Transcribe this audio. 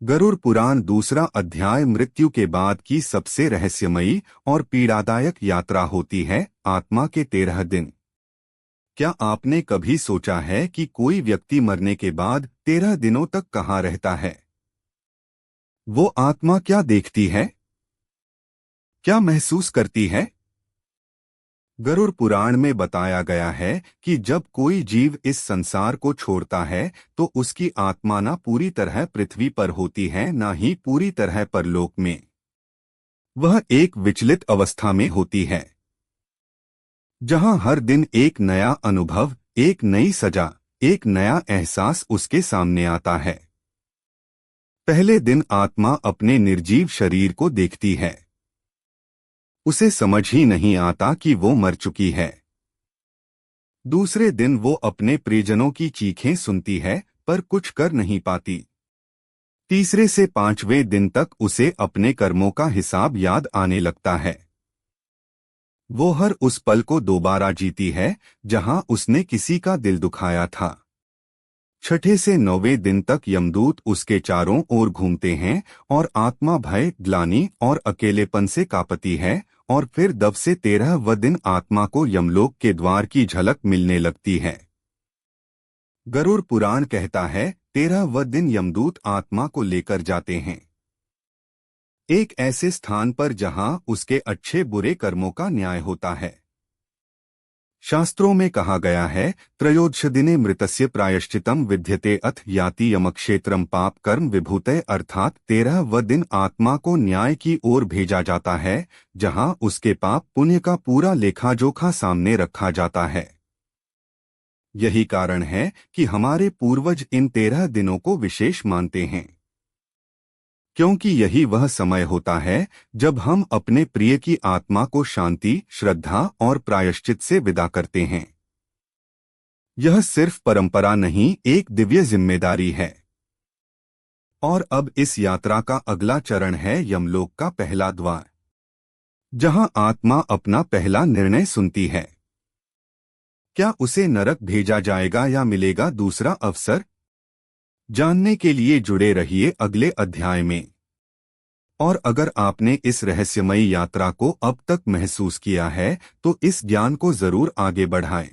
गरुड़ पुराण दूसरा अध्याय मृत्यु के बाद की सबसे रहस्यमयी और पीड़ादायक यात्रा होती है, आत्मा के 13 दिन। क्या आपने कभी सोचा है कि कोई व्यक्ति मरने के बाद 13 दिनों तक कहाँ रहता है? वो आत्मा क्या देखती है, क्या महसूस करती है? गरुड़ पुराण में बताया गया है कि जब कोई जीव इस संसार को छोड़ता है तो उसकी आत्मा न पूरी तरह पृथ्वी पर होती है, न ही पूरी तरह परलोक में। वह एक विचलित अवस्था में होती है, जहां हर दिन एक नया अनुभव, एक नई सजा, एक नया एहसास उसके सामने आता है। पहले दिन आत्मा अपने निर्जीव शरीर को देखती है। उसे समझ ही नहीं आता कि वो मर चुकी है। दूसरे दिन वो अपने प्रियजनों की चीखें सुनती है पर कुछ कर नहीं पाती। तीसरे से 5वें दिन तक उसे अपने कर्मों का हिसाब याद आने लगता है। वो हर उस पल को दोबारा जीती है जहां उसने किसी का दिल दुखाया था। छठे से 9वें दिन तक यमदूत उसके चारों ओर घूमते हैं और आत्मा भय, ग्लानि और अकेलेपन से कांपती है, और फिर 10 से 13वें दिन आत्मा को यमलोक के द्वार की झलक मिलने लगती है। गरुड़ पुराण कहता है 13वें दिन यमदूत आत्मा को लेकर जाते हैं एक ऐसे स्थान पर जहां उसके अच्छे बुरे कर्मों का न्याय होता है। शास्त्रों में कहा गया है, त्रयोदशदिने मृतस्य प्रायश्चितम विद्यते अथ याति यमक्षेत्रम पाप कर्म विभूते, अर्थात 13वें दिन आत्मा को न्याय की ओर भेजा जाता है जहां उसके पाप पुण्य का पूरा लेखा जोखा सामने रखा जाता है। यही कारण है कि हमारे पूर्वज इन 13 दिनों को विशेष मानते हैं, क्योंकि यही वह समय होता है जब हम अपने प्रिय की आत्मा को शांति, श्रद्धा और प्रायश्चित से विदा करते हैं। यह सिर्फ परंपरा नहीं, एक दिव्य जिम्मेदारी है। और अब इस यात्रा का अगला चरण है यमलोक का पहला द्वार, जहां आत्मा अपना पहला निर्णय सुनती है। क्या उसे नरक भेजा जाएगा या मिलेगा दूसरा अवसर? जानने के लिए जुड़े रहिए अगले अध्याय में। और अगर आपने इस रहस्यमयी यात्रा को अब तक महसूस किया है तो इस ज्ञान को जरूर आगे बढ़ाएं।